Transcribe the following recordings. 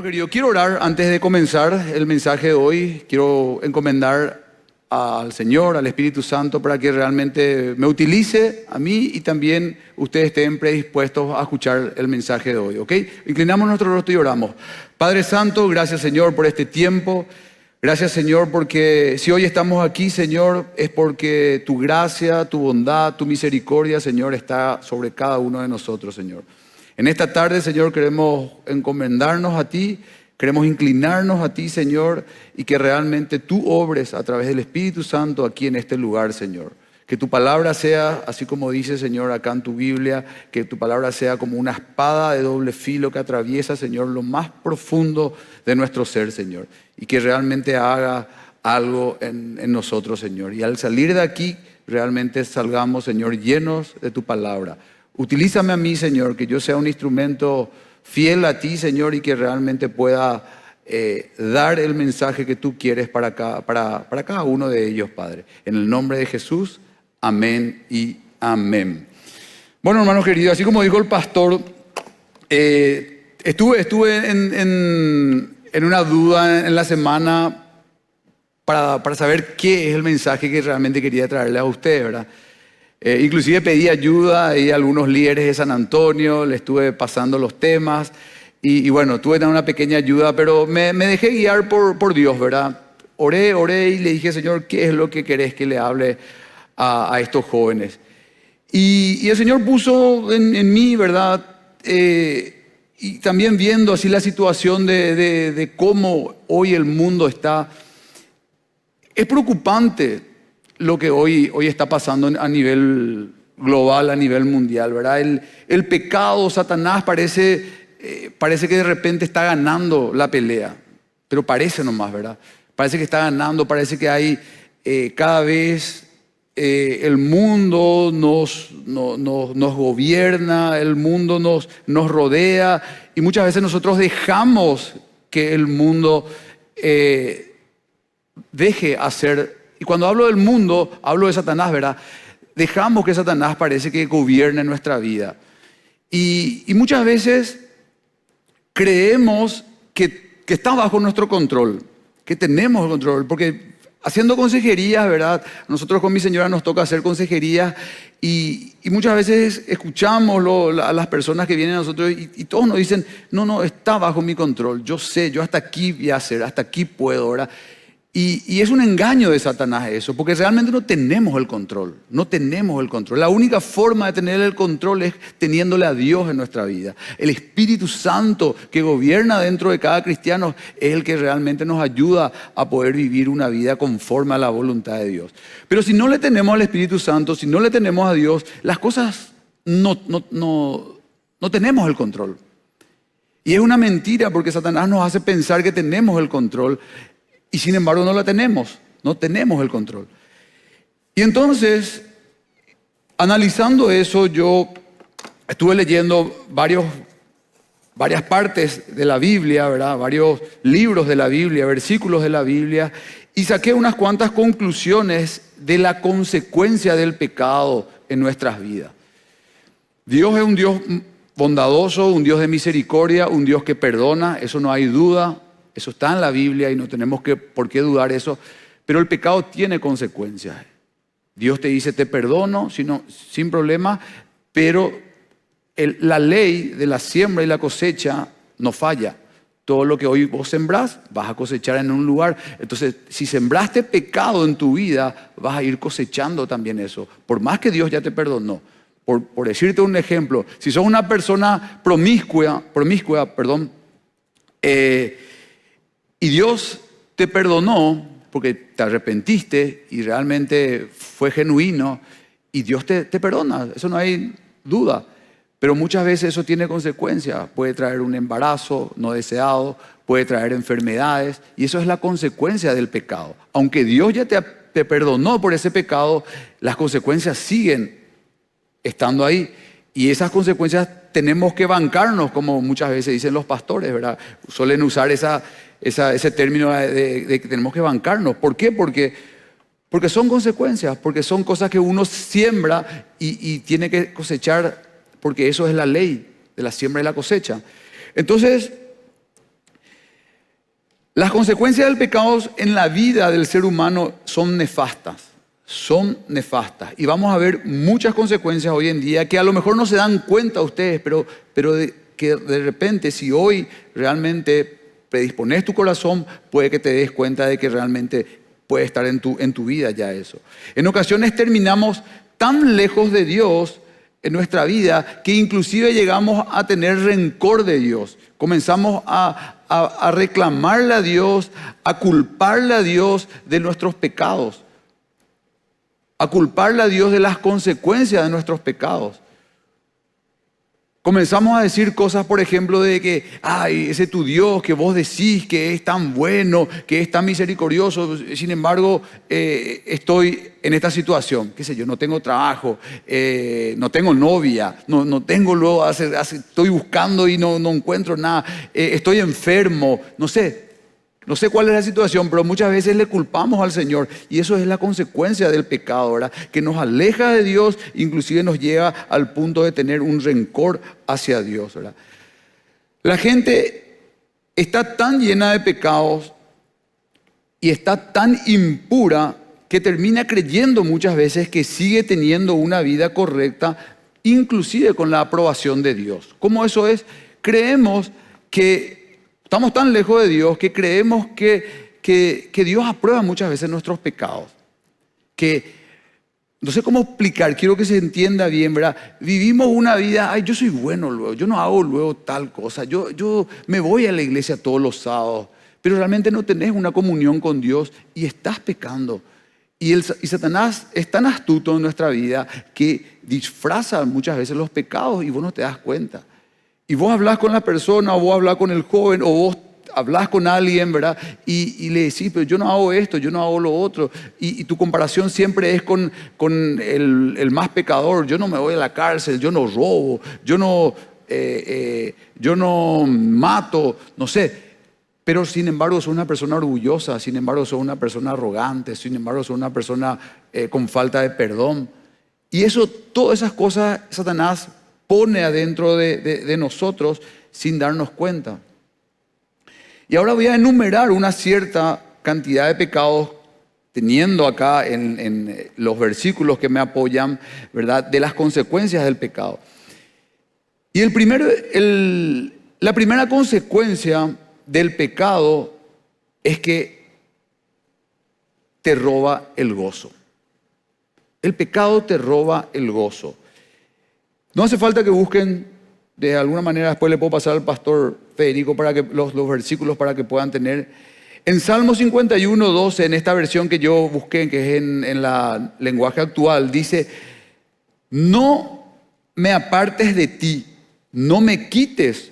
Querido, quiero orar antes de comenzar el mensaje de hoy. Quiero encomendar al Señor, al Espíritu Santo, para que realmente me utilice a mí y también ustedes estén predispuestos a escuchar el mensaje de hoy, ¿ok? Inclinamos nuestro rostro y oramos. Padre Santo, gracias Señor por este tiempo. Gracias Señor porque si hoy estamos aquí, Señor, es porque tu gracia, tu bondad, tu misericordia, Señor, está sobre cada uno de nosotros, Señor. En esta tarde, Señor, queremos encomendarnos a ti, queremos inclinarnos a ti, Señor, y que realmente tú obres a través del Espíritu Santo aquí en este lugar, Señor. Que tu palabra sea, así como dice, Señor, acá en tu Biblia, que tu palabra sea como una espada de doble filo que atraviesa, Señor, lo más profundo de nuestro ser, Señor. Y que realmente haga algo en nosotros, Señor. Y al salir de aquí, realmente salgamos, Señor, llenos de tu palabra. Utilízame a mí, Señor, que yo sea un instrumento fiel a ti, Señor, y que realmente pueda dar el mensaje que tú quieres para cada uno de ellos, Padre. En el nombre de Jesús, amén y amén. Bueno, hermanos queridos, así como dijo el pastor, estuve en una duda en la semana para saber qué es el mensaje que realmente quería traerle a ustedes, ¿verdad? Inclusive pedí ayuda a algunos líderes de San Antonio, le estuve pasando los temas y bueno, tuve una pequeña ayuda, pero me dejé guiar por Dios, ¿verdad? Oré y le dije, Señor, ¿qué es lo que querés que le hable a estos jóvenes? Y el Señor puso en mí, ¿verdad? Y también viendo así la situación de cómo hoy el mundo está, es preocupante lo que hoy está pasando a nivel global, a nivel mundial, ¿verdad? El pecado, Satanás parece que de repente está ganando la pelea, pero parece nomás, ¿verdad? Parece que está ganando, parece que hay cada vez el mundo nos gobierna, el mundo nos rodea y muchas veces nosotros dejamos que el mundo deje hacer. Y cuando hablo del mundo, hablo de Satanás, ¿verdad? Dejamos que Satanás parece que gobierne nuestra vida. Y muchas veces creemos que está bajo nuestro control, que tenemos el control, porque haciendo consejerías, ¿verdad? Nosotros con mi señora nos toca hacer consejerías y muchas veces escuchamos a las personas que vienen a nosotros y todos nos dicen, no, está bajo mi control, yo sé, yo hasta aquí voy a hacer, hasta aquí puedo, ¿verdad? Y es un engaño de Satanás eso, porque realmente no tenemos el control, no tenemos el control. La única forma de tener el control es teniéndole a Dios en nuestra vida. El Espíritu Santo que gobierna dentro de cada cristiano es el que realmente nos ayuda a poder vivir una vida conforme a la voluntad de Dios. Pero si no le tenemos al Espíritu Santo, si no le tenemos a Dios, las cosas no tenemos el control. Y es una mentira porque Satanás nos hace pensar que tenemos el control. Y sin embargo no tenemos el control. Y entonces, analizando eso, yo estuve leyendo varias partes de la Biblia, ¿verdad? Varios libros de la Biblia, versículos de la Biblia, y saqué unas cuantas conclusiones de la consecuencia del pecado en nuestras vidas. Dios es un Dios bondadoso, un Dios de misericordia, un Dios que perdona, eso no hay duda. Eso está en la Biblia y no tenemos por qué dudar eso. Pero el pecado tiene consecuencias. Dios te dice, te perdono sin problema, pero la ley de la siembra y la cosecha no falla. Todo lo que hoy vos sembrás, vas a cosechar en un lugar. Entonces, si sembraste pecado en tu vida, vas a ir cosechando también eso. Por más que Dios ya te perdonó. Por decirte un ejemplo, si sos una persona promiscua, y Dios te perdonó porque te arrepentiste y realmente fue genuino y Dios te perdona, eso no hay duda. Pero muchas veces eso tiene consecuencias, puede traer un embarazo no deseado, puede traer enfermedades y eso es la consecuencia del pecado. Aunque Dios ya te perdonó por ese pecado, las consecuencias siguen estando ahí. Y esas consecuencias tenemos que bancarnos, como muchas veces dicen los pastores, ¿verdad? Suelen usar ese término de que tenemos que bancarnos. ¿Por qué? Porque son consecuencias, porque son cosas que uno siembra y tiene que cosechar, porque eso es la ley de la siembra y la cosecha. Entonces, Las consecuencias del pecado en la vida del ser humano son nefastas. Son nefastas. Y vamos a ver muchas consecuencias hoy en día que a lo mejor no se dan cuenta ustedes, que de repente, si hoy realmente predispones tu corazón, puede que te des cuenta de que realmente puede estar en tu vida ya eso. En ocasiones terminamos tan lejos de Dios en nuestra vida que inclusive llegamos a tener rencor de Dios. Comenzamos a reclamarle a Dios, a culparle a Dios de nuestros pecados, a culparle a Dios de las consecuencias de nuestros pecados. Comenzamos a decir cosas, por ejemplo, de que, ay, ese tu Dios que vos decís que es tan bueno, que es tan misericordioso, sin embargo, estoy en esta situación, qué sé yo, no tengo trabajo, no tengo novia, no tengo luego, estoy buscando y no encuentro nada, estoy enfermo, no sé cuál es la situación, pero muchas veces le culpamos al Señor y eso es la consecuencia del pecado, ¿verdad? Que nos aleja de Dios, inclusive nos llega al punto de tener un rencor hacia Dios, ¿verdad? La gente está tan llena de pecados y está tan impura que termina creyendo muchas veces que sigue teniendo una vida correcta, inclusive con la aprobación de Dios. ¿Cómo eso es? Creemos que estamos tan lejos de Dios que creemos que Dios aprueba muchas veces nuestros pecados. No sé cómo explicar, quiero que se entienda bien, ¿verdad? Vivimos una vida, ay, yo soy bueno luego, yo no hago luego tal cosa, yo me voy a la iglesia todos los sábados, pero realmente no tenés una comunión con Dios y estás pecando. Y Satanás es tan astuto en nuestra vida que disfraza muchas veces los pecados y vos no te das cuenta. Y vos hablás con la persona, o vos hablás con el joven, o vos hablás con alguien, ¿verdad? Y le decís, pero yo no hago esto, yo no hago lo otro. Y tu comparación siempre es con el más pecador. Yo no me voy a la cárcel, yo no robo, yo no mato, no sé. Pero sin embargo sos una persona orgullosa, sin embargo sos una persona arrogante, sin embargo sos una persona con falta de perdón. Y todas esas cosas Satanás pone adentro de nosotros sin darnos cuenta. Y ahora voy a enumerar una cierta cantidad de pecados, teniendo acá en los versículos que me apoyan, ¿verdad?, de las consecuencias del pecado. Y la primera consecuencia del pecado es que te roba el gozo. El pecado te roba el gozo. No hace falta que busquen, de alguna manera después le puedo pasar al pastor Federico para que los versículos para que puedan tener. En Salmo 51, 12, en esta versión que yo busqué, que es en la lenguaje actual, dice, no me apartes de ti, no me quites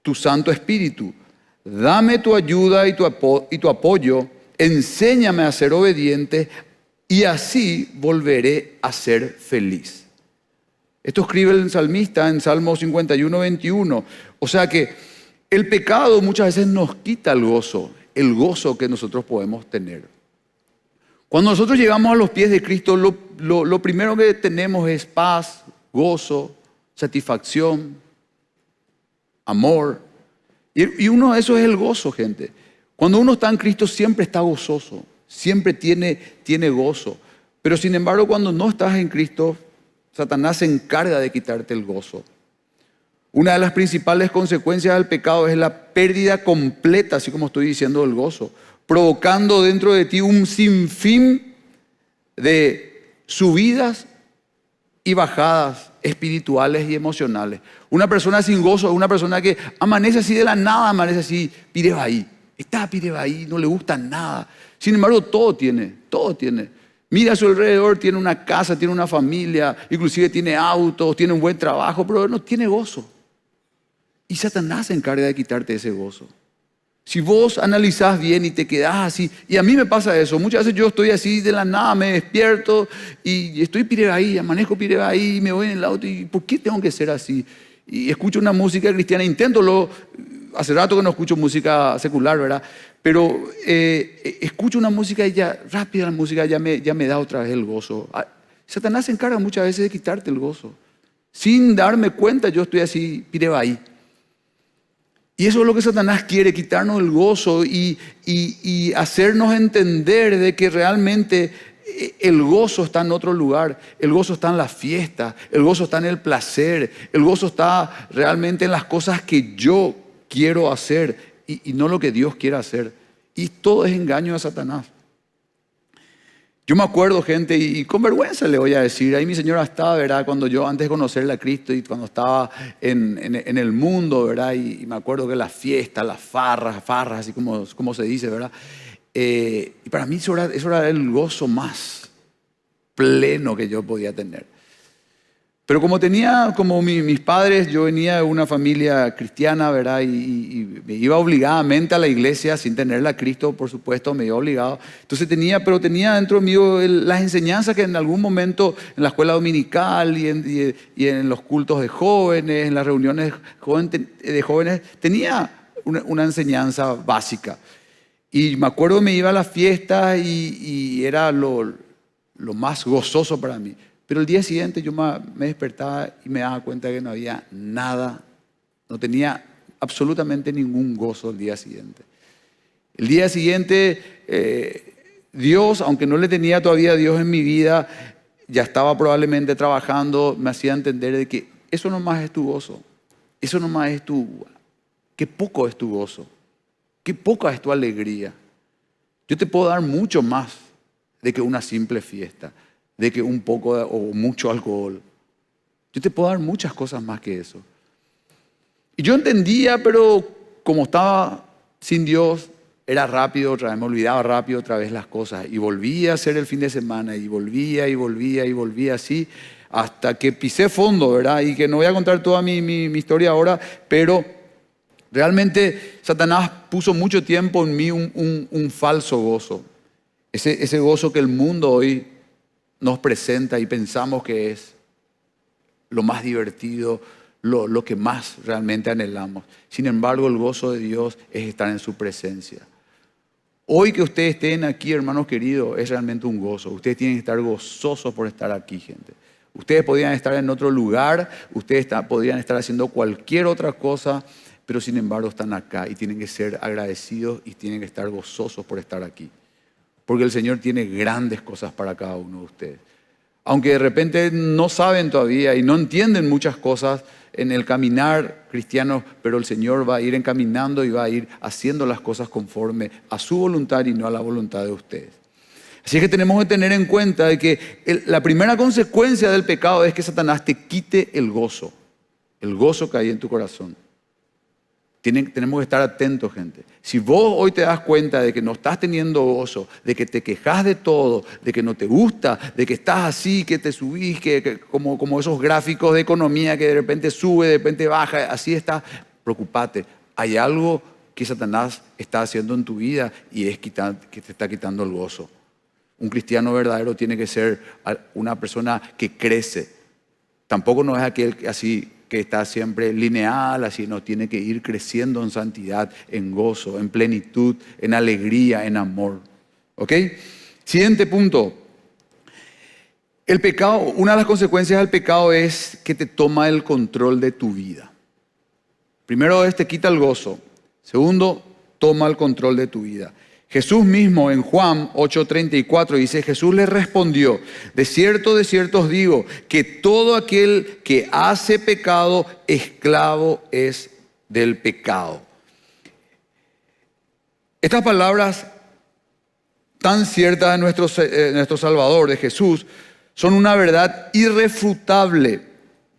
tu Santo Espíritu, dame tu ayuda y tu apoyo, enséñame a ser obediente y así volveré a ser feliz. Esto escribe el salmista en Salmo 51, 21. O sea que el pecado muchas veces nos quita el gozo que nosotros podemos tener. Cuando nosotros llegamos a los pies de Cristo, lo primero que tenemos es paz, gozo, satisfacción, amor. Y uno de esos es el gozo, gente. Cuando uno está en Cristo siempre está gozoso, siempre tiene gozo. Pero sin embargo, cuando no estás en Cristo, Satanás se encarga de quitarte el gozo. Una de las principales consecuencias del pecado es la pérdida completa, así como estoy diciendo, del gozo, provocando dentro de ti un sinfín de subidas y bajadas espirituales y emocionales. Una persona sin gozo es una persona que amanece así de la nada, amanece así, pirebaí. Está pirebaí, no le gusta nada. Sin embargo, todo tiene. Mira a su alrededor, tiene una casa, tiene una familia, inclusive tiene autos, tiene un buen trabajo, pero no tiene gozo. Y Satanás se encarga de quitarte ese gozo. Si vos analizás bien y te quedás así, y a mí me pasa eso, muchas veces yo estoy así de la nada, me despierto y estoy pirebaí, amanezco pirebaí, me voy en el auto y ¿por qué tengo que ser así? Y escucho una música cristiana, hace rato que no escucho música secular, ¿verdad? Pero escucho una música y ya, rápida la música ya me da otra vez el gozo. Satanás se encarga muchas veces de quitarte el gozo. Sin darme cuenta yo estoy así, pirebaí. Y eso es lo que Satanás quiere, quitarnos el gozo y hacernos entender de que realmente el gozo está en otro lugar. El gozo está en la fiesta, el gozo está en el placer, el gozo está realmente en las cosas que yo quiero hacer y no lo que Dios quiere hacer. Y todo es engaño de Satanás. Yo me acuerdo, gente, y con vergüenza le voy a decir, ahí mi señora estaba, ¿verdad? Cuando yo antes de conocerle a Cristo y cuando estaba en el mundo, ¿verdad? Y me acuerdo que las fiestas, las farras, así como se dice, ¿verdad? Y para mí eso era el gozo más pleno que yo podía tener. Pero como mis padres, yo venía de una familia cristiana, ¿verdad? Y me iba obligadamente a la iglesia sin tenerla a Cristo, por supuesto, me iba obligado. Entonces tenía dentro mío las enseñanzas que en algún momento en la escuela dominical y en los cultos de jóvenes, en las reuniones de jóvenes, tenía una enseñanza básica. Y me acuerdo me iba a las fiestas y era lo más gozoso para mí. Pero el día siguiente yo me despertaba y me daba cuenta que no había nada, no tenía absolutamente ningún gozo el día siguiente. El día siguiente, Dios, aunque no le tenía todavía a Dios en mi vida, ya estaba probablemente trabajando, me hacía entender de que eso nomás es tu gozo, eso nomás es qué poco es tu gozo, qué poca es tu alegría. Yo te puedo dar mucho más de que una simple fiesta, de que un poco o mucho alcohol. Yo te puedo dar muchas cosas más que eso. Y yo entendía, pero como estaba sin Dios, era rápido otra vez, me olvidaba rápido otra vez las cosas. Y volvía a hacer el fin de semana, y volvía así, hasta que pisé fondo, ¿verdad? Y que no voy a contar toda mi historia ahora, pero realmente Satanás puso mucho tiempo en mí un falso gozo. Ese gozo que el mundo hoy nos presenta y pensamos que es lo más divertido, lo que más realmente anhelamos. Sin embargo, el gozo de Dios es estar en su presencia. Hoy que ustedes estén aquí, hermanos queridos, es realmente un gozo. Ustedes tienen que estar gozosos por estar aquí, gente. Ustedes podrían estar en otro lugar, podrían estar haciendo cualquier otra cosa, pero sin embargo están acá y tienen que ser agradecidos y tienen que estar gozosos por estar aquí. Porque el Señor tiene grandes cosas para cada uno de ustedes. Aunque de repente no saben todavía y no entienden muchas cosas en el caminar cristiano, pero el Señor va a ir encaminando y va a ir haciendo las cosas conforme a su voluntad y no a la voluntad de ustedes. Así que tenemos que tener en cuenta de que la primera consecuencia del pecado es que Satanás te quite el gozo que hay en tu corazón. Tenemos que estar atentos, gente. Si vos hoy te das cuenta de que no estás teniendo gozo, de que te quejas de todo, de que no te gusta, de que estás así, que te subís, como esos gráficos de economía que de repente sube, de repente baja, así está, preocupate. Hay algo que Satanás está haciendo en tu vida y es que te está quitando el gozo. Un cristiano verdadero tiene que ser una persona que crece. Tampoco no es aquel así que está siempre lineal, así no, tiene que ir creciendo en santidad, en gozo, en plenitud, en alegría, en amor. ¿Ok? Siguiente punto. El pecado, una de las consecuencias del pecado es que te toma el control de tu vida. Primero te quita el gozo. Segundo, toma el control de tu vida. Jesús mismo en Juan 8:34 dice, Jesús le respondió, de cierto os digo, que todo aquel que hace pecado, esclavo es del pecado. Estas palabras tan ciertas de nuestro Salvador, de Jesús, son una verdad irrefutable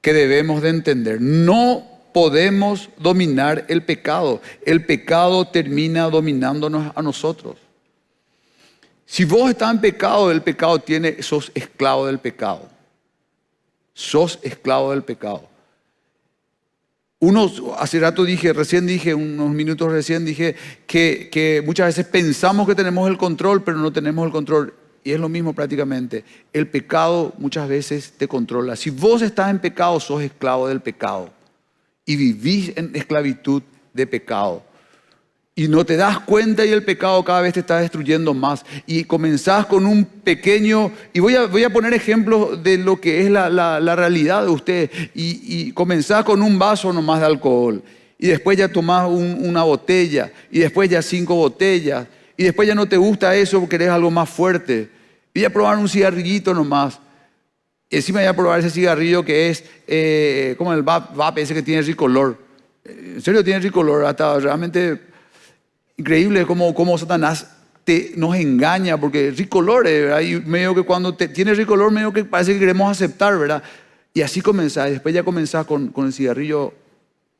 que debemos de entender. No podemos dominar el pecado. El pecado termina dominándonos a nosotros. Si vos estás en pecado, el pecado sos esclavo del pecado. Sos esclavo del pecado. Unos minutos recién dije que muchas veces pensamos que tenemos el control, pero no tenemos el control. Y es lo mismo prácticamente. El pecado muchas veces te controla. Si vos estás en pecado, sos esclavo del pecado. Y vivís en esclavitud de pecado. Y no te das cuenta y el pecado cada vez te está destruyendo más. Y comenzás con un pequeño... Y voy a poner ejemplos de lo que es la realidad de ustedes. Y comenzás con un vaso nomás de alcohol. y después ya tomás una botella, y después ya 5 botellas, y después ya no te gusta eso porque querés algo más fuerte. Voy a probar un cigarrillito nomás. Y encima voy a probar ese cigarrillo que es como el vape ese que tiene ricolor. En serio tiene ricolor, hasta realmente increíble cómo Satanás nos engaña, porque ricolor, ¿verdad? Y medio que cuando tiene ricolor, medio que parece que queremos aceptar, ¿verdad? Y así comenzás, y después ya comenzás con el cigarrillo,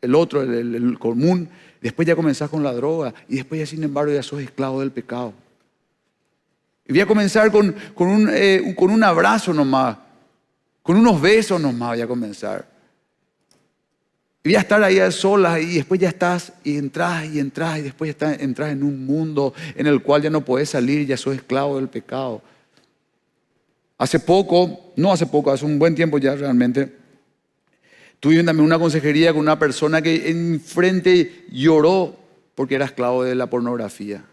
el otro, el común, después ya comenzás con la droga, y después ya sin embargo ya sos esclavo del pecado. Y voy a comenzar con un abrazo nomás, con unos besos nomás voy a comenzar. Y voy a estar ahí a solas y después ya estás y entras y después ya entras en un mundo en el cual ya no podés salir, ya sos esclavo del pecado. Hace un buen tiempo ya realmente, tuve también una consejería con una persona que enfrente lloró porque era esclavo de la pornografía.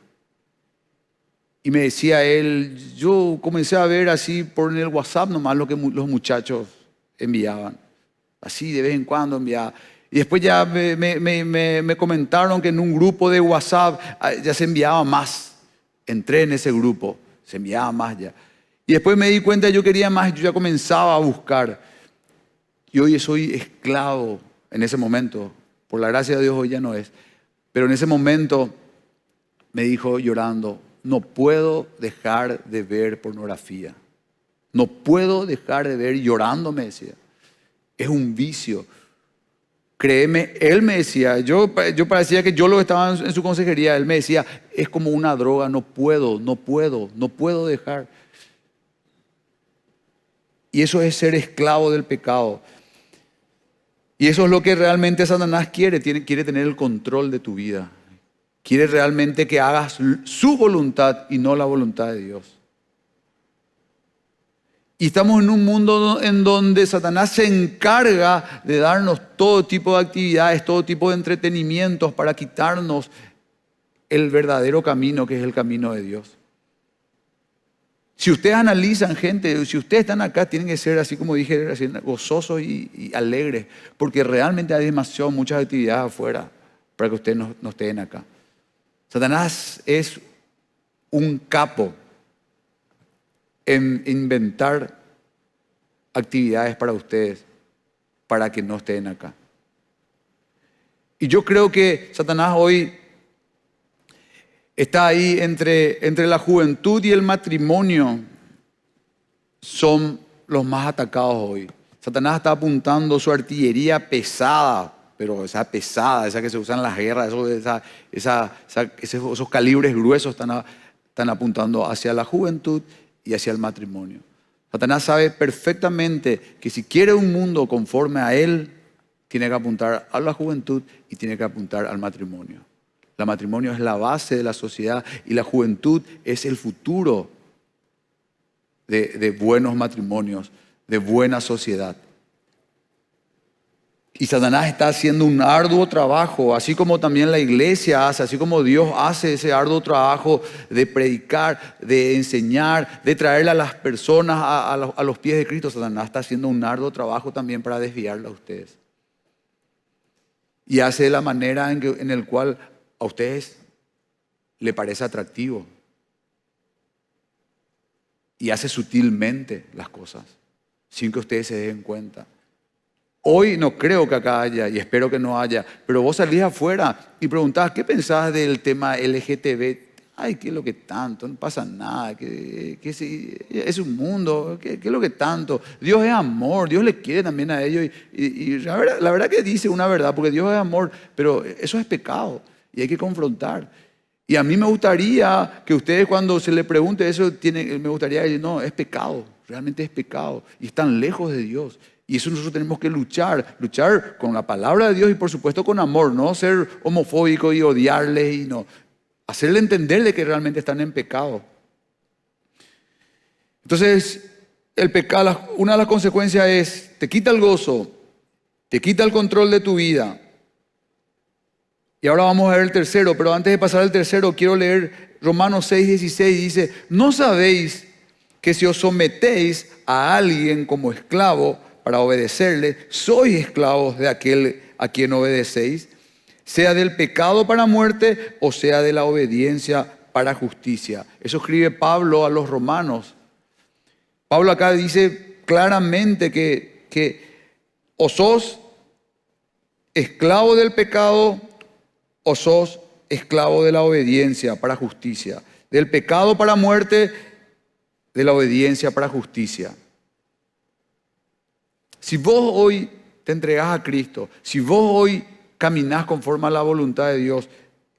Y me decía él, yo comencé a ver así por el WhatsApp nomás lo que los muchachos enviaban. Así de vez en cuando enviaban. Y después ya me comentaron que en un grupo de WhatsApp ya se enviaba más. Entré en ese grupo, se enviaba más ya. Y después me di cuenta que yo quería más, yo ya comenzaba a buscar. Y hoy soy esclavo en ese momento. Por la gracia de Dios hoy ya no es. Pero en ese momento me dijo llorando, no puedo dejar de ver pornografía. No puedo dejar de ver, llorando me decía. Es un vicio. Créeme, él me decía, yo parecía que yo lo estaba en su consejería, él me decía, es como una droga, no puedo dejar. Y eso es ser esclavo del pecado. Y eso es lo que realmente Satanás quiere tener el control de tu vida. Quiere realmente que hagas su voluntad y no la voluntad de Dios. Y estamos en un mundo en donde Satanás se encarga de darnos todo tipo de actividades, todo tipo de entretenimientos para quitarnos el verdadero camino, que es el camino de Dios. Si ustedes analizan, gente, si ustedes están acá, tienen que ser, así como dije, gozosos y alegres, porque realmente hay muchas actividades afuera para que ustedes no estén acá. Satanás es un capo en inventar actividades para ustedes, para que no estén acá. Y yo creo que Satanás hoy está ahí entre la juventud y el matrimonio, son los más atacados hoy. Satanás está apuntando su artillería pesada, pero esa pesada, esa que se usa en las guerras, esos calibres gruesos están apuntando hacia la juventud y hacia el matrimonio. Satanás sabe perfectamente que si quiere un mundo conforme a él, tiene que apuntar a la juventud y tiene que apuntar al matrimonio. El matrimonio es la base de la sociedad y la juventud es el futuro de buenos matrimonios, de buena sociedad. Y Satanás está haciendo un arduo trabajo, así como también la iglesia hace, así como Dios hace ese arduo trabajo de predicar, de enseñar, de traerle a las personas a los pies de Cristo. Satanás está haciendo un arduo trabajo también para desviarla a ustedes. Y hace de la manera en el cual a ustedes le parece atractivo. Y hace sutilmente las cosas, sin que ustedes se den cuenta. Hoy no creo que acá haya, y espero que no haya, pero vos salís afuera y preguntás, ¿qué pensás del tema LGTB? Ay, ¿qué es lo que tanto? No pasa nada, es un mundo, ¿qué es lo que tanto? Dios es amor, Dios le quiere también a ellos. Y la verdad que dice una verdad, porque Dios es amor, pero eso es pecado y hay que confrontar. Y a mí me gustaría que ustedes cuando se les pregunte eso, me gustaría decir, no, es pecado, realmente es pecado y están lejos de Dios. Y eso nosotros tenemos que luchar con la palabra de Dios y por supuesto con amor, no ser homofóbico y odiarles y no, hacerle entender de que realmente están en pecado. Entonces, el pecado, una de las consecuencias es, te quita el gozo, te quita el control de tu vida. Y ahora vamos a ver el tercero, pero antes de pasar al tercero, quiero leer Romanos 6:16, dice, ¿no sabéis que si os sometéis a alguien como esclavo para obedecerle, sois esclavos de aquel a quien obedecéis? sea del pecado para muerte o sea de la obediencia para justicia. Eso escribe Pablo a los romanos. Pablo acá dice claramente que o sos esclavo del pecado o sos esclavo de la obediencia para justicia. Del pecado para muerte, de la obediencia para justicia. Si vos hoy te entregás a Cristo, si vos hoy caminás conforme a la voluntad de Dios,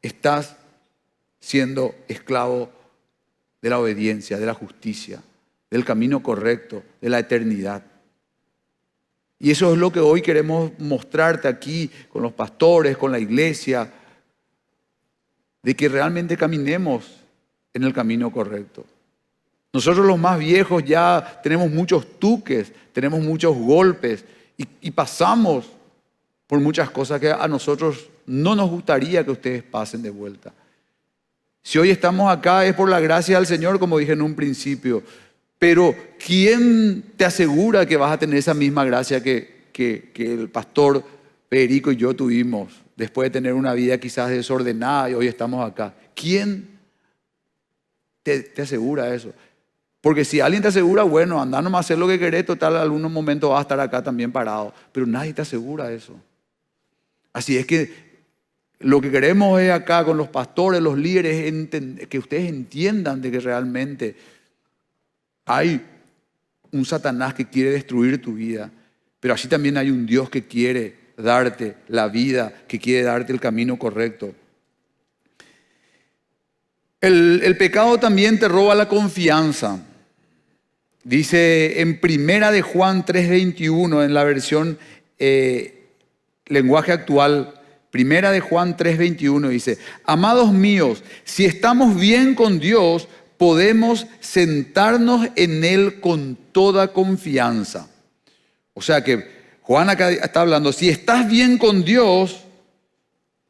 estás siendo esclavo de la obediencia, de la justicia, del camino correcto, de la eternidad. Y eso es lo que hoy queremos mostrarte aquí con los pastores, con la iglesia, de que realmente caminemos en el camino correcto. Nosotros los más viejos ya tenemos muchos tuques, tenemos muchos golpes y pasamos por muchas cosas que a nosotros no nos gustaría que ustedes pasen de vuelta. Si hoy estamos acá es por la gracia del Señor, como dije en un principio, pero ¿quién te asegura que vas a tener esa misma gracia que el pastor Federico y yo tuvimos después de tener una vida quizás desordenada y hoy estamos acá? ¿Quién te asegura eso? Porque si alguien te asegura, bueno, anda nomás a hacer lo que querés, total, en algunos momentos vas a estar acá también parado. Pero nadie te asegura eso. Así es que lo que queremos es acá con los pastores, los líderes, que ustedes entiendan de que realmente hay un Satanás que quiere destruir tu vida, pero así también hay un Dios que quiere darte la vida, que quiere darte el camino correcto. El pecado también te roba la confianza. Dice en Primera de Juan 3:21, en la versión lenguaje actual, Primera de Juan 3:21 dice: amados míos, si estamos bien con Dios, podemos sentarnos en Él con toda confianza. O sea que Juan acá está hablando, si estás bien con Dios,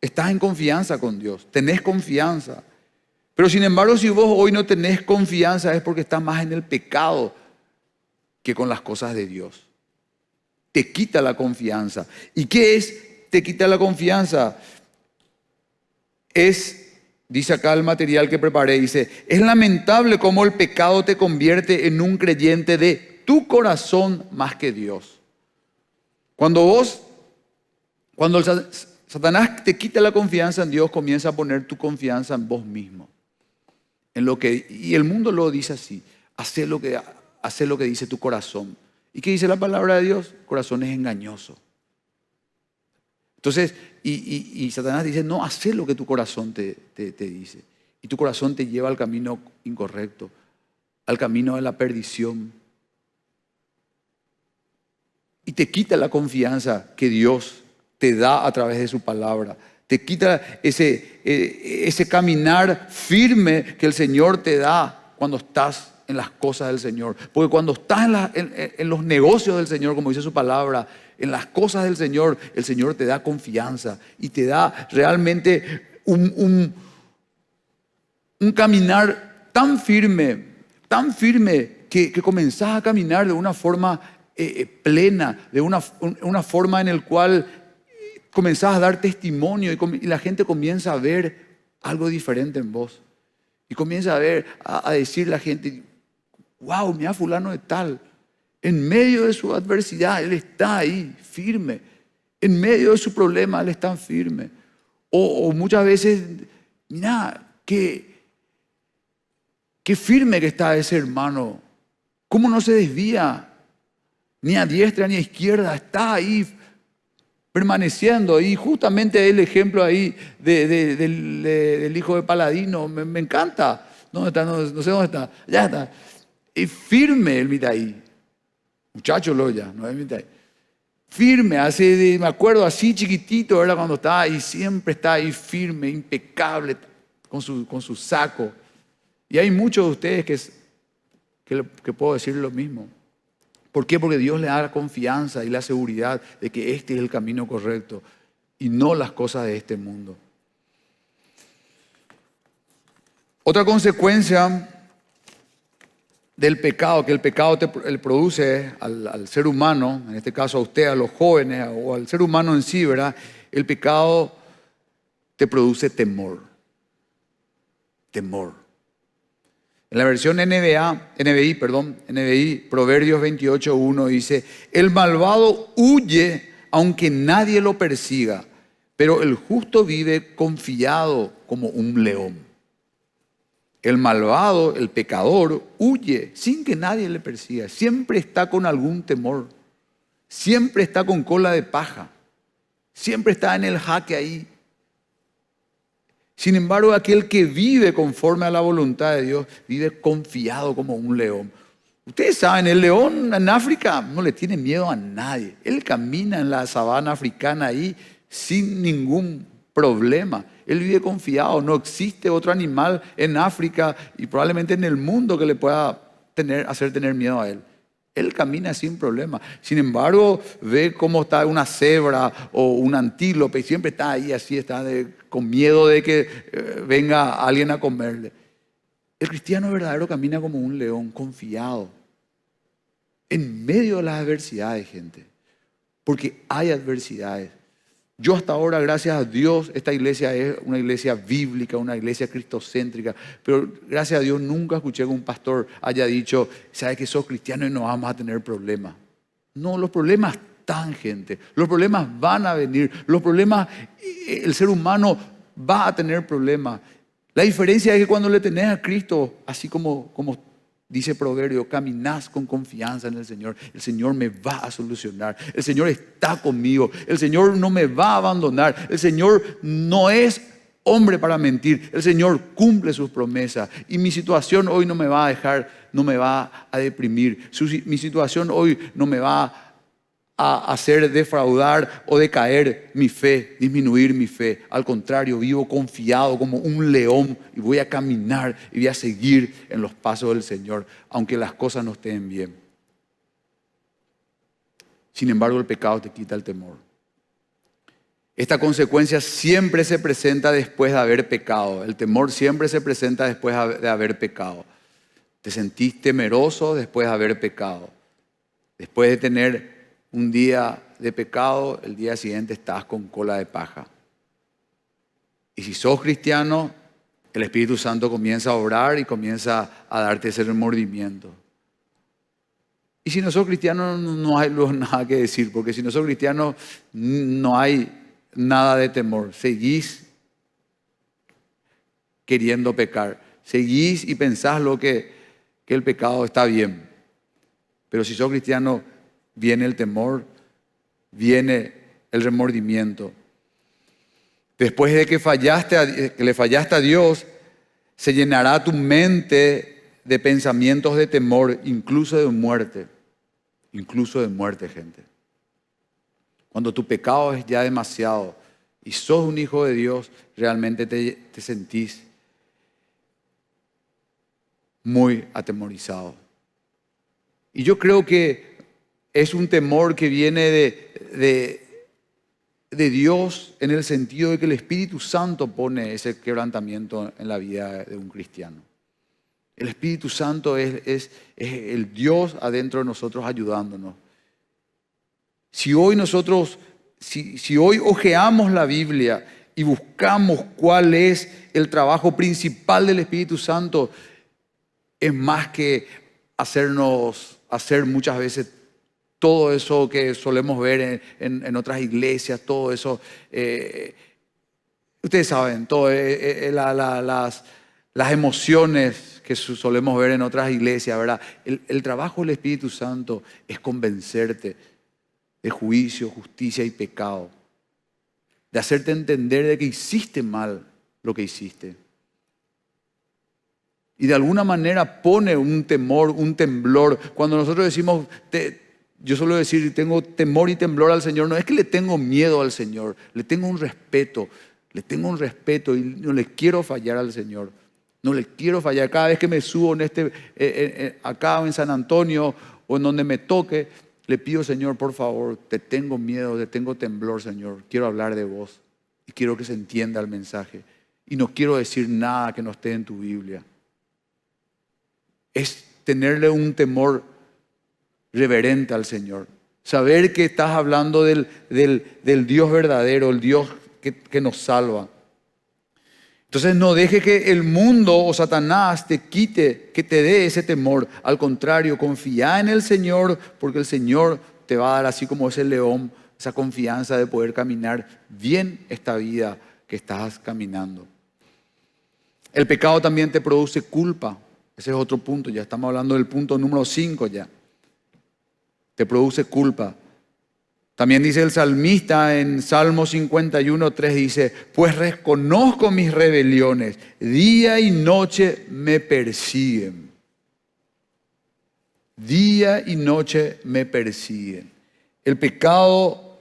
estás en confianza con Dios, tenés confianza. Pero sin embargo, si vos hoy no tenés confianza es porque estás más en el pecado que con las cosas de Dios. Te quita la confianza. ¿Y qué es? Te quita la confianza. Dice acá el material que preparé, dice, es lamentable cómo el pecado te convierte en un creyente de tu corazón más que Dios. Cuando Satanás te quita la confianza en Dios, comienza a poner tu confianza en vos mismo. Y el mundo lo dice así, hace lo que dice tu corazón. ¿Y qué dice la palabra de Dios? Corazón es engañoso. Entonces, y Satanás dice, no, hace lo que tu corazón te dice. Y tu corazón te lleva al camino incorrecto, al camino de la perdición. Y te quita la confianza que Dios te da a través de su palabra. Te quita ese caminar firme que el Señor te da cuando estás en las cosas del Señor. Porque cuando estás en los negocios del Señor, como dice su palabra, en las cosas del Señor, el Señor te da confianza y te da realmente un caminar tan firme que comenzás a caminar de una forma plena, de una forma en la cual comenzás a dar testimonio y la gente comienza a ver algo diferente en vos. Y comienza a decir la gente, wow, mira fulano de tal. En medio de su adversidad, él está ahí, firme. En medio de su problema, él está firme. O muchas veces, mira, qué firme que está ese hermano. ¿Cómo no se desvía? Ni a diestra ni a izquierda, está ahí permaneciendo. Y justamente el ejemplo ahí del hijo de Paladino me encanta. ¿Dónde está? No sé dónde está. Ya está. Y firme el ahí. Muchacho Loya, no es ahí. Firme, me acuerdo así chiquitito, era cuando estaba ahí, siempre está ahí firme, impecable, con su saco. Y hay muchos de ustedes que puedo decir lo mismo. ¿Por qué? Porque Dios le da la confianza y la seguridad de que este es el camino correcto y no las cosas de este mundo. Otra consecuencia del pecado, que el pecado le produce al ser humano, en este caso a usted, a los jóvenes o al ser humano en sí, ¿verdad? El pecado te produce temor. Temor. En la versión NBI, Proverbios 28:1 dice: el malvado huye aunque nadie lo persiga, pero el justo vive confiado como un león. El malvado, el pecador, huye sin que nadie le persiga. Siempre está con algún temor. Siempre está con cola de paja. Siempre está en el jaque ahí. Sin embargo, aquel que vive conforme a la voluntad de Dios, vive confiado como un león. Ustedes saben, el león en África no le tiene miedo a nadie. Él camina en la sabana africana ahí sin ningún problema. Él vive confiado. No existe otro animal en África y probablemente en el mundo que le pueda hacer tener miedo a él. Él camina sin problema. Sin embargo, ve cómo está una cebra o un antílope y siempre está ahí así, con miedo de que venga alguien a comerle. El cristiano verdadero camina como un león, confiado, en medio de las adversidades, gente. Porque hay adversidades. Yo hasta ahora, gracias a Dios, esta iglesia es una iglesia bíblica, una iglesia cristocéntrica, pero gracias a Dios nunca escuché que un pastor haya dicho: sabes que sos cristiano y no vamos a tener problemas. No, los problemas están, gente. Los problemas van a venir. Los problemas, el ser humano va a tener problemas. La diferencia es que cuando le tenés a Cristo, así como dice Proverbio, caminás con confianza en el Señor me va a solucionar, el Señor está conmigo, el Señor no me va a abandonar, el Señor no es hombre para mentir, el Señor cumple sus promesas y mi situación hoy no me va a dejar, no me va a deprimir, mi situación hoy no me va a hacer defraudar o decaer mi fe, disminuir mi fe. Al contrario, vivo confiado como un león y voy a caminar y voy a seguir en los pasos del Señor, aunque las cosas no estén bien. Sin embargo, el pecado te quita el temor. Esta consecuencia siempre se presenta después de haber pecado. El temor siempre se presenta después de haber pecado. Te sentís temeroso después de haber pecado. Después de tener un día de pecado, el día siguiente estás con cola de paja. Y si sos cristiano, el Espíritu Santo comienza a obrar y comienza a darte ese remordimiento. Y si no sos cristiano, no hay nada que decir, porque si no sos cristiano, no hay nada de temor. Seguís queriendo pecar. Seguís y pensás que el pecado está bien. Pero si sos cristiano, viene el temor, viene el remordimiento. Después de que le fallaste a Dios, se llenará tu mente de pensamientos de temor, incluso de muerte. Incluso de muerte, gente. Cuando tu pecado es ya demasiado y sos un hijo de Dios, realmente te sentís muy atemorizado. Y yo creo que es un temor que viene de Dios en el sentido de que el Espíritu Santo pone ese quebrantamiento en la vida de un cristiano. El Espíritu Santo es el Dios adentro de nosotros ayudándonos. Si hoy hojeamos la Biblia y buscamos cuál es el trabajo principal del Espíritu Santo, es más que hacer muchas veces todo eso que solemos ver en otras iglesias, todo eso. Ustedes saben, las emociones que solemos ver en otras iglesias, ¿verdad? El trabajo del Espíritu Santo es convencerte de juicio, justicia y pecado. De hacerte entender de que hiciste mal lo que hiciste. Y de alguna manera pone un temor, un temblor. Cuando nosotros decimos, yo suelo decir, tengo temor y temblor al Señor, no es que le tengo miedo al Señor, le tengo un respeto y no le quiero fallar al Señor. No le quiero fallar. Cada vez que me subo acá en San Antonio o en donde me toque, le pido: Señor, por favor, te tengo miedo, te tengo temblor, Señor. Quiero hablar de vos y quiero que se entienda el mensaje. Y no quiero decir nada que no esté en tu Biblia. Es tenerle un temor reverente al Señor. Saber que estás hablando del Dios verdadero, el Dios que nos salva. Entonces no deje que el mundo o Satanás te quite, que te dé ese temor. Al contrario, confía en el Señor, porque el Señor te va a dar, así como ese león, esa confianza de poder caminar bien esta vida que estás caminando. El pecado también te produce culpa. Ese es otro punto, ya estamos hablando del punto número 5 ya. Te produce culpa. También dice el salmista en Salmo 51:3, dice, pues reconozco mis rebeliones, día y noche me persiguen. Día y noche me persiguen. El pecado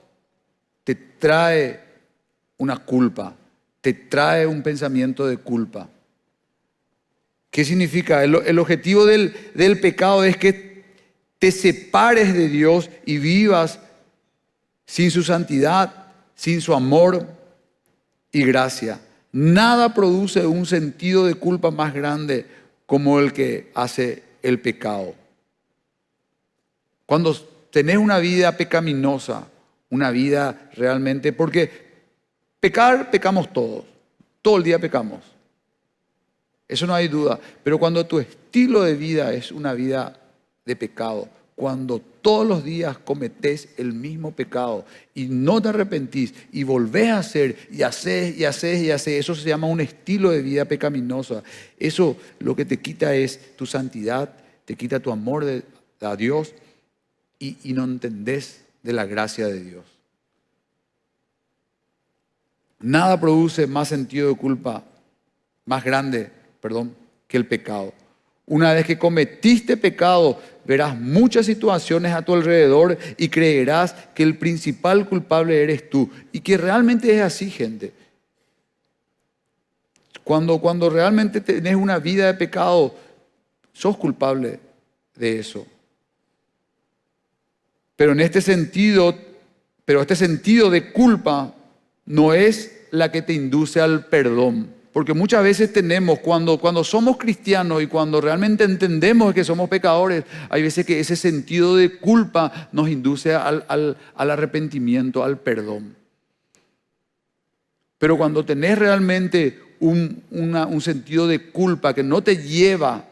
te trae una culpa, te trae un pensamiento de culpa. ¿Qué significa? El objetivo del pecado es que te separes de Dios y vivas sin su santidad, sin su amor y gracia. Nada produce un sentido de culpa más grande como el que hace el pecado. Cuando tenés una vida pecaminosa, una vida realmente, porque pecamos todos, todo el día pecamos. Eso no hay duda. Pero cuando tu estilo de vida es una vida de pecado, cuando todos los días cometés el mismo pecado y no te arrepentís y volvés a hacer y haces, eso se llama un estilo de vida pecaminosa. Eso lo que te quita es tu santidad, te quita tu amor a Dios y no entendés de la gracia de Dios. Nada produce más sentido de culpa, más grande, que el pecado. Una vez que cometiste pecado, verás muchas situaciones a tu alrededor y creerás que el principal culpable eres tú. Y que realmente es así, gente. Cuando realmente tenés una vida de pecado, sos culpable de eso. Pero este sentido de culpa no es la que te induce al perdón. Porque muchas veces cuando somos cristianos y cuando realmente entendemos que somos pecadores, hay veces que ese sentido de culpa nos induce al arrepentimiento, al perdón. Pero cuando tenés realmente un sentido de culpa que no te lleva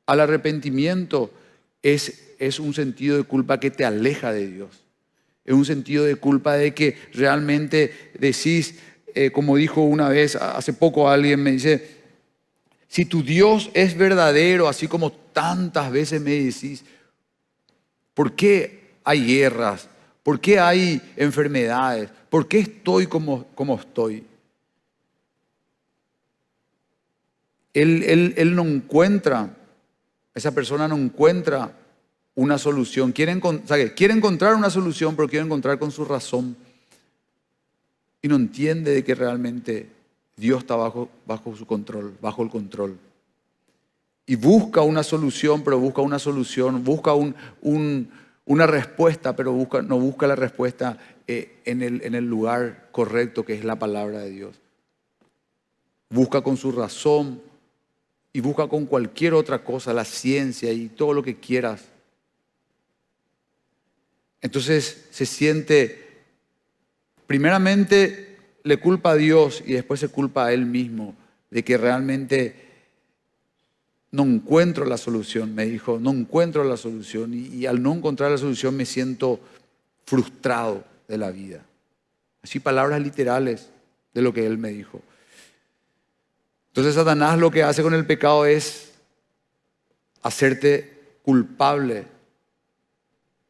al arrepentimiento, es un sentido de culpa que te aleja de Dios. Es un sentido de culpa de que realmente decís, como dijo una vez, hace poco alguien me dice, si tu Dios es verdadero, así como tantas veces me decís, ¿por qué hay guerras? ¿Por qué hay enfermedades? ¿Por qué estoy como estoy? Él no encuentra, esa persona no encuentra una solución. Quiere encontrar una solución, pero quiere encontrar con su razón. Y no entiende de que realmente Dios está bajo su control, bajo el control. Y busca una solución, busca una respuesta, pero no busca la respuesta en el lugar correcto, que es la palabra de Dios. Busca con su razón y busca con cualquier otra cosa, la ciencia y todo lo que quieras. Entonces se siente, primeramente le culpa a Dios y después se culpa a él mismo de que realmente no encuentro la solución. Me dijo, no encuentro la solución y al no encontrar la solución me siento frustrado de la vida. Así, palabras literales de lo que él me dijo. Entonces Satanás lo que hace con el pecado es hacerte culpable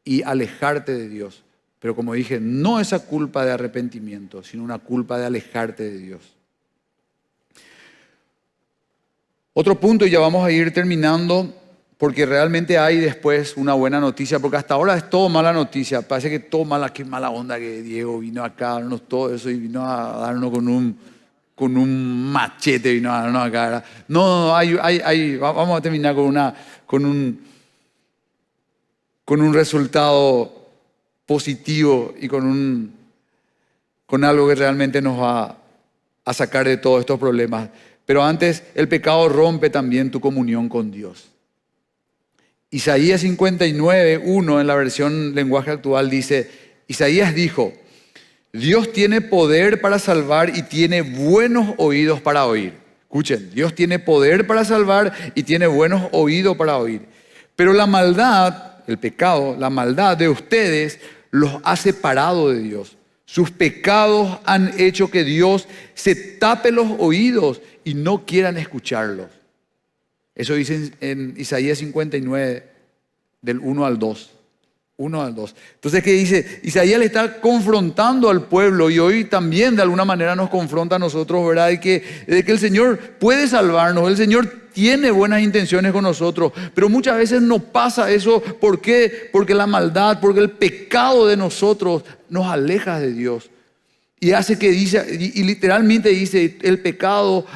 y alejarte de Dios. Pero como dije, no esa culpa de arrepentimiento, sino una culpa de alejarte de Dios. Otro punto, y ya vamos a ir terminando, porque realmente hay después una buena noticia, porque hasta ahora es todo mala noticia. Parece que todo mala, qué mala onda que Diego vino acá a darnos todo eso y vino a darnos con un machete, vino a darnos acá. No, vamos a terminar con un resultado positivo y con algo que realmente nos va a sacar de todos estos problemas. Pero antes, el pecado rompe también tu comunión con Dios. Isaías 59:1 en la versión lenguaje actual dice, Isaías dijo, Dios tiene poder para salvar y tiene buenos oídos para oír. Escuchen, Dios tiene poder para salvar y tiene buenos oídos para oír. Pero la maldad, el pecado, la maldad de ustedes los ha separado de Dios. Sus pecados han hecho que Dios se tape los oídos y no quieran escucharlos. Eso dice en Isaías 59, del 1 al 2. 1 al 2. Entonces, ¿qué dice? Isaías le está confrontando al pueblo y hoy también de alguna manera nos confronta a nosotros, ¿verdad? De que el Señor puede salvarnos, el Señor tiene buenas intenciones con nosotros, pero muchas veces no pasa eso. ¿Por qué? Porque la maldad, porque el pecado de nosotros nos aleja de Dios. Y hace que dice, y literalmente dice, el pecado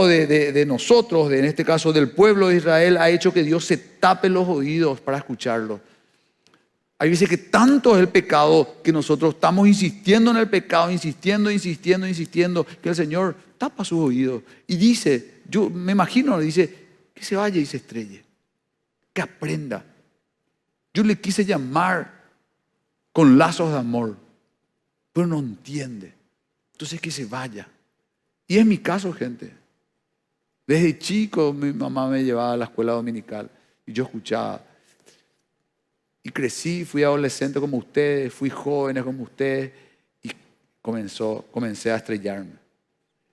de nosotros, en este caso del pueblo de Israel, ha hecho que Dios se tape los oídos para escucharlo. Hay veces que tanto es el pecado que nosotros estamos insistiendo en el pecado, insistiendo, que el Señor tapa sus oídos. Y dice, yo me imagino, dice, que se vaya y se estrelle, que aprenda. Yo le quise llamar con lazos de amor, pero no entiende. Entonces que se vaya. Y es mi caso, gente. Desde chico mi mamá me llevaba a la escuela dominical y yo escuchaba. Y crecí, fui adolescente como ustedes, fui joven como ustedes y comencé a estrellarme.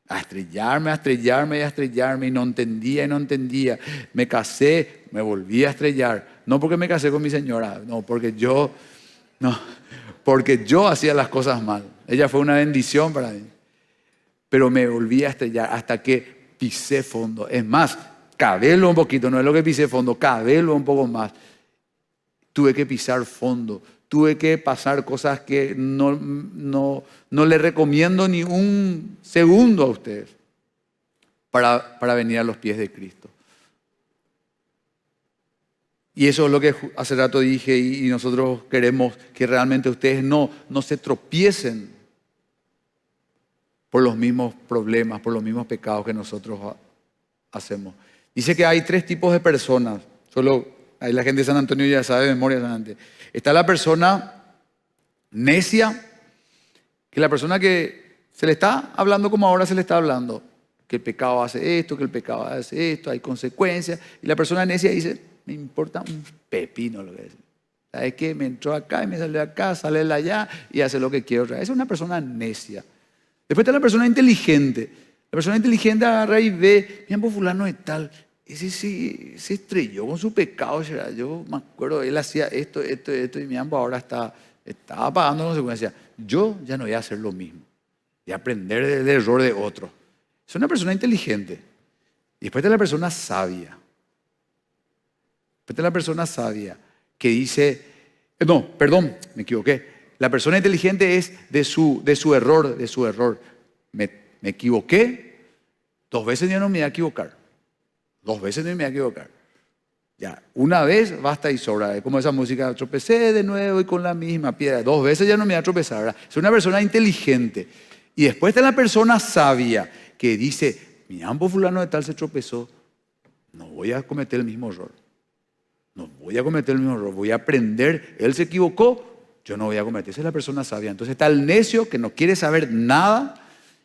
A estrellarme y no entendía. Me casé, me volví a estrellar. No porque me casé con mi señora, porque yo hacía las cosas mal. Ella fue una bendición para mí. Pero me volví a estrellar hasta que pisé fondo. Es más, cabelo un poquito, no es lo que pisé fondo, cabelo un poco más. Tuve que pisar fondo, tuve que pasar cosas que no le recomiendo ni un segundo a ustedes para venir a los pies de Cristo. Y eso es lo que hace rato dije y nosotros queremos que realmente ustedes no se tropiecen por los mismos problemas, por los mismos pecados que nosotros hacemos. Dice que hay 3 tipos de personas, ahí la gente de San Antonio ya sabe de memoria. Está la persona necia, que es la persona que se le está hablando como ahora se le está hablando, que el pecado hace esto, que el pecado hace esto, hay consecuencias. Y la persona necia dice, me importa un pepino lo que es. ¿Sabes qué? Me entró acá y me salió acá, sale de allá y hace lo que quiere otra vez. Esa es una persona necia. Después está la persona inteligente. La persona inteligente agarra y ve, mira, pues fulano de tal. Ese se estrelló con su pecado. Yo me acuerdo, él hacía esto, y mi ambos ahora estaba pagando consecuencias. Yo ya no voy a hacer lo mismo. Voy a aprender del error de otro. Es una persona inteligente. Y después está la persona sabia. Después está la persona sabia que dice, no, perdón, me equivoqué. La persona inteligente es de su error. Me equivoqué, 2 veces ya no me voy a equivocar. 2 veces no me voy a equivocar. Ya, una vez basta y sobra. Es como esa música, tropecé de nuevo y con la misma piedra. 2 veces ya no me voy a tropezar, ¿verdad? Es una persona inteligente. Y después está la persona sabia que dice, mi ambos fulano de tal se tropezó, no voy a cometer el mismo error. Voy a aprender, él se equivocó, yo no voy a cometer. Esa es la persona sabia. Entonces está el necio que no quiere saber nada.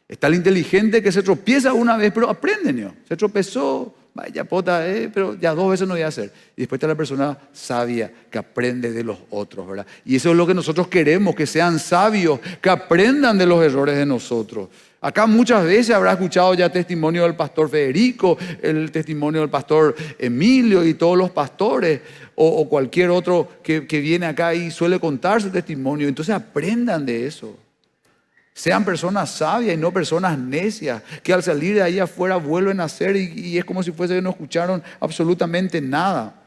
Está el inteligente que se tropieza una vez, pero aprende, ¿no? Se tropezó, vaya pota, pero ya 2 veces no voy a hacer. Y después está la persona sabia que aprende de los otros, ¿verdad? Y eso es lo que nosotros queremos, que sean sabios, que aprendan de los errores de nosotros. Acá muchas veces habrá escuchado ya testimonio del pastor Federico, el testimonio del pastor Emilio y todos los pastores o cualquier otro que viene acá y suele contar su testimonio. Entonces aprendan de eso. Sean personas sabias y no personas necias, que al salir de ahí afuera vuelven a hacer y es como si fuese que no escucharon absolutamente nada.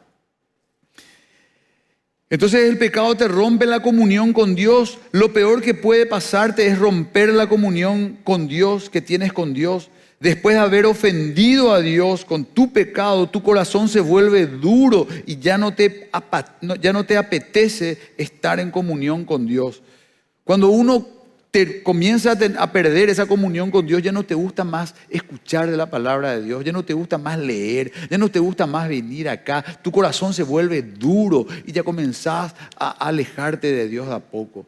Entonces el pecado te rompe la comunión con Dios. Lo peor que puede pasarte es romper la comunión con Dios que tienes con Dios. Después de haber ofendido a Dios con tu pecado, tu corazón se vuelve duro y ya no te apetece estar en comunión con Dios. Cuando uno te comienza a perder esa comunión con Dios, ya no te gusta más escuchar de la palabra de Dios, ya no te gusta más leer, ya no te gusta más venir acá, tu corazón se vuelve duro y ya comenzás a alejarte de Dios de a poco.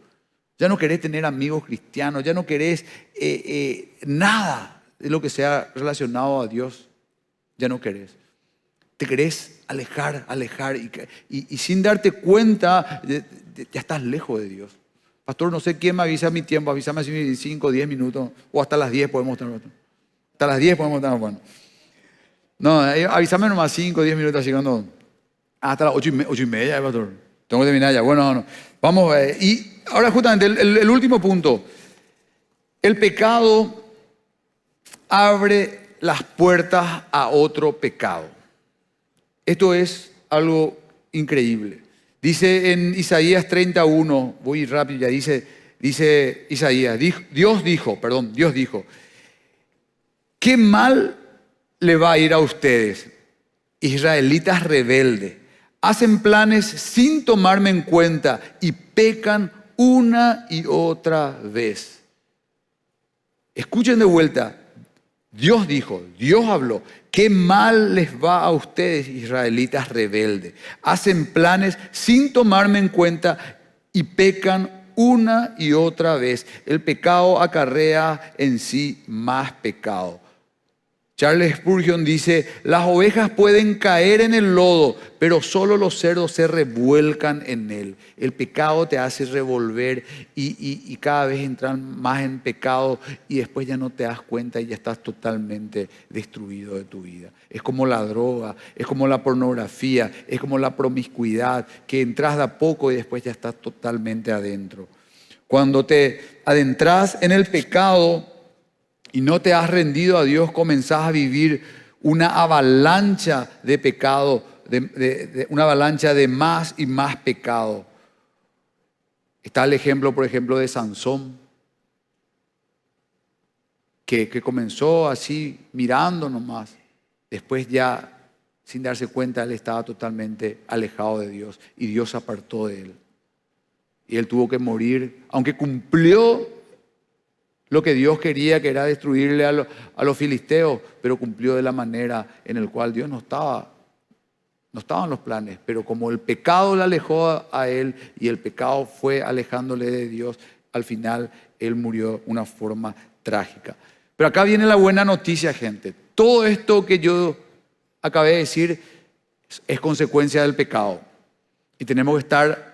Ya no querés tener amigos cristianos, ya no querés nada de lo que sea relacionado a Dios. Ya no querés. Te querés alejar y sin darte cuenta ya estás lejos de Dios. Pastor, no sé quién me avisa mi tiempo, avísame así 5, 10 minutos o hasta las 10 podemos estar. Hasta las 10 podemos estar, bueno. No, avísame nomás 5, 10 minutos así cuando... Hasta las 8:30, pastor. Tengo que terminar ya. Bueno, no. Vamos, y ahora justamente el último punto. El pecado abre las puertas a otro pecado. Esto es algo increíble. Dice en Isaías 31, voy rápido ya, dice Isaías, Dios dijo, ¿qué mal le va a ir a ustedes, israelitas rebeldes? Hacen planes sin tomarme en cuenta y pecan una y otra vez. Escuchen de vuelta. Dios dijo, Dios habló, qué mal les va a ustedes, israelitas rebeldes. Hacen planes sin tomarme en cuenta y pecan una y otra vez. El pecado acarrea en sí más pecado. Charles Spurgeon dice, las ovejas pueden caer en el lodo, pero solo los cerdos se revuelcan en él. El pecado te hace revolver y cada vez entran más en pecado y después ya no te das cuenta y ya estás totalmente destruido de tu vida. Es como la droga, es como la pornografía, es como la promiscuidad, que entras de a poco y después ya estás totalmente adentro. Cuando te adentras en el pecado y no te has rendido a Dios, comenzás a vivir una avalancha de pecado, una avalancha de más y más pecado. Está el ejemplo, por ejemplo, de Sansón, que comenzó así mirando nomás. Después ya, sin darse cuenta, él estaba totalmente alejado de Dios y Dios se apartó de él. Y él tuvo que morir, aunque cumplió lo que Dios quería, que era destruirle a los filisteos, pero cumplió de la manera en la cual Dios no estaban los planes. Pero como el pecado le alejó a él y el pecado fue alejándole de Dios, al final él murió de una forma trágica. Pero acá viene la buena noticia, gente. Todo esto que yo acabé de decir es consecuencia del pecado. Y tenemos que estar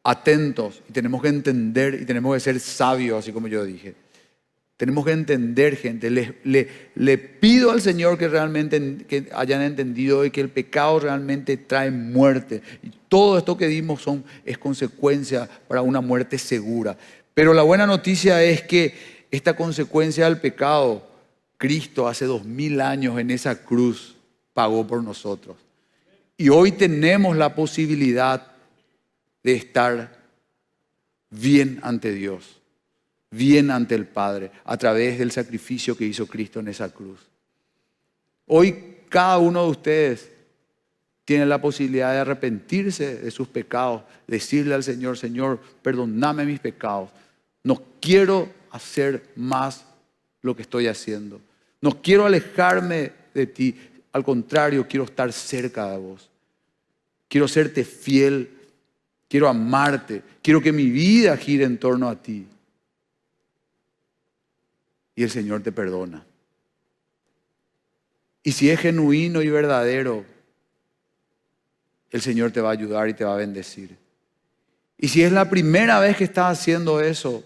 atentos y tenemos que entender y tenemos que ser sabios, así como yo dije. Tenemos que entender, gente. Le pido al Señor que realmente que hayan entendido y que el pecado realmente trae muerte. Y todo esto que dimos es consecuencia para una muerte segura. Pero la buena noticia es que esta consecuencia del pecado, Cristo hace 2000 años en esa cruz pagó por nosotros. Y hoy tenemos la posibilidad de estar bien ante Dios, bien ante el Padre, a través del sacrificio que hizo Cristo en esa cruz. Hoy cada uno de ustedes tiene la posibilidad de arrepentirse de sus pecados, decirle al Señor, Señor, perdóname mis pecados. No quiero hacer más lo que estoy haciendo. No quiero alejarme de ti. Al contrario, quiero estar cerca de vos. Quiero serte fiel. Quiero amarte, quiero que mi vida gire en torno a ti. Y el Señor te perdona. Y si es genuino y verdadero, el Señor te va a ayudar y te va a bendecir. Y si es la primera vez que estás haciendo eso,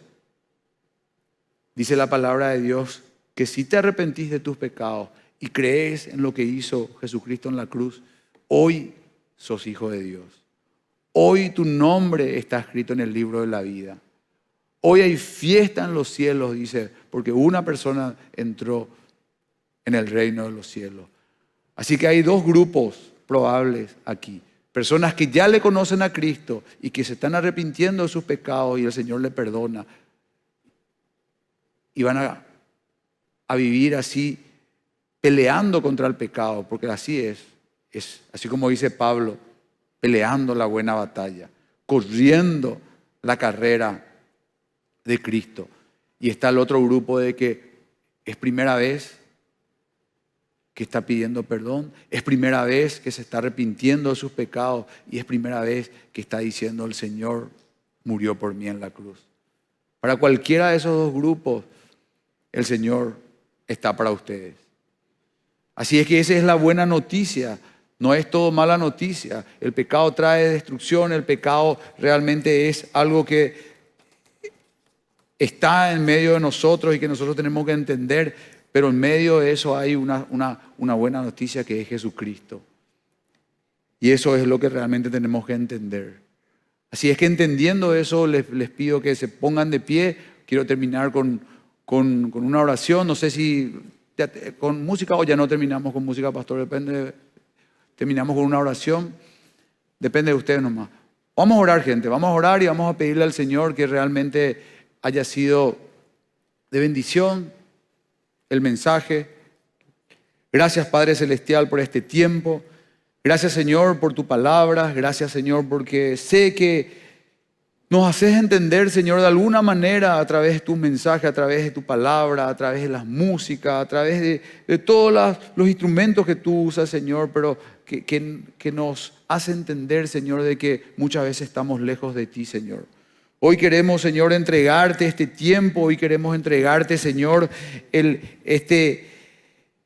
dice la palabra de Dios, que si te arrepentís de tus pecados y crees en lo que hizo Jesucristo en la cruz, hoy sos hijo de Dios. Hoy tu nombre está escrito en el libro de la vida. Hoy hay fiesta en los cielos, dice, porque una persona entró en el reino de los cielos. Así que hay dos grupos probables aquí. Personas que ya le conocen a Cristo y que se están arrepintiendo de sus pecados y el Señor le perdona. Y van a vivir así, peleando contra el pecado, porque así es así como dice Pablo, peleando la buena batalla, corriendo la carrera de Cristo. Y está el otro grupo de que es primera vez que está pidiendo perdón, es primera vez que se está arrepintiendo de sus pecados y es primera vez que está diciendo el Señor, murió por mí en la cruz. Para cualquiera de esos dos grupos, el Señor está para ustedes. Así es que esa es la buena noticia. No es todo mala noticia. El pecado trae destrucción, el pecado realmente es algo que está en medio de nosotros y que nosotros tenemos que entender, pero en medio de eso hay una buena noticia que es Jesucristo. Y eso es lo que realmente tenemos que entender. Así es que entendiendo eso, les pido que se pongan de pie. Quiero terminar con una oración. No sé si con música o ya no terminamos con música, pastor. Depende. Terminamos con una oración. Depende de ustedes nomás. Vamos a orar, gente. Vamos a orar y vamos a pedirle al Señor que realmente haya sido de bendición el mensaje. Gracias, Padre Celestial, por este tiempo. Gracias, Señor, por tu palabra. Gracias, Señor, porque sé que nos haces entender, Señor, de alguna manera a través de tu mensaje, a través de tu palabra, a través de las músicas, a través de todos los instrumentos que tú usas, Señor, pero que nos hace entender, Señor, de que muchas veces estamos lejos de ti, Señor. Hoy queremos, Señor, entregarte este tiempo. Hoy queremos entregarte, Señor,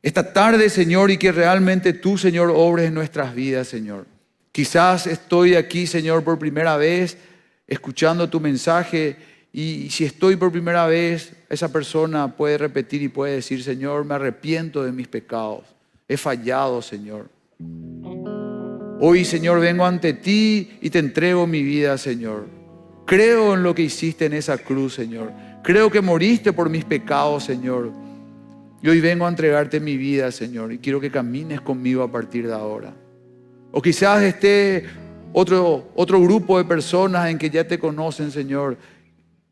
esta tarde, Señor, y que realmente tú, Señor, obres en nuestras vidas, Señor. Quizás estoy aquí, Señor, por primera vez, escuchando tu mensaje, y si estoy por primera vez, esa persona puede repetir y puede decir, Señor, me arrepiento de mis pecados. He fallado, Señor. Hoy, Señor, vengo ante ti y te entrego mi vida, Señor. Creo en lo que hiciste en esa cruz, Señor. Creo que moriste por mis pecados, Señor. Y hoy vengo a entregarte mi vida, Señor, y quiero que camines conmigo a partir de ahora. O quizás esté otro grupo de personas en que ya te conocen, Señor,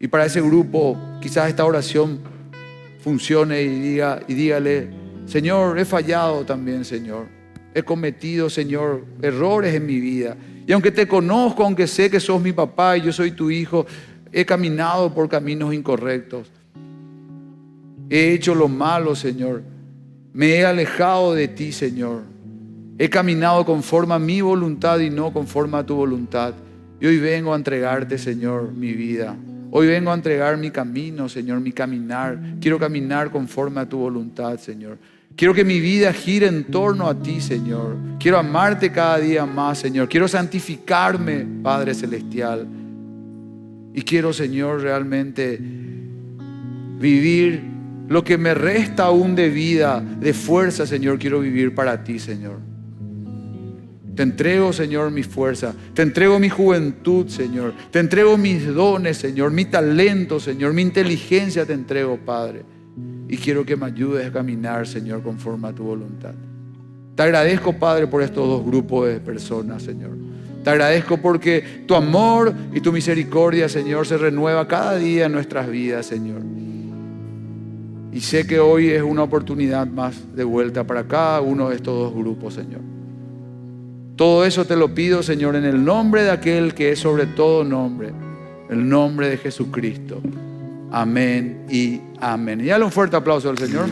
y para ese grupo quizás esta oración funcione y dígale, Señor, he fallado también, Señor. He cometido, Señor, errores en mi vida. Y aunque te conozco, aunque sé que sos mi papá y yo soy tu hijo, he caminado por caminos incorrectos. He hecho lo malo, Señor. Me he alejado de ti, Señor. He caminado conforme a mi voluntad y no conforme a tu voluntad. Y hoy vengo a entregarte, Señor, mi vida. Hoy vengo a entregar mi camino, Señor, mi caminar. Quiero caminar conforme a tu voluntad, Señor. Quiero que mi vida gire en torno a ti, Señor. Quiero amarte cada día más, Señor. Quiero santificarme, Padre Celestial. Y quiero, Señor, realmente vivir lo que me resta aún de vida, de fuerza, Señor. Quiero vivir para ti, Señor. Te entrego, Señor, mi fuerza. Te entrego mi juventud, Señor. Te entrego mis dones, Señor. Mi talento, Señor. Mi inteligencia te entrego, Padre. Y quiero que me ayudes a caminar, Señor, conforme a tu voluntad. Te agradezco, Padre, por estos dos grupos de personas, Señor. Te agradezco porque tu amor y tu misericordia, Señor, se renueva cada día en nuestras vidas, Señor. Y sé que hoy es una oportunidad más de vuelta para cada uno de estos dos grupos, Señor. Todo eso te lo pido, Señor, en el nombre de aquel que es sobre todo nombre, el nombre de Jesucristo. Amén y amén. Y dale un fuerte aplauso al Señor.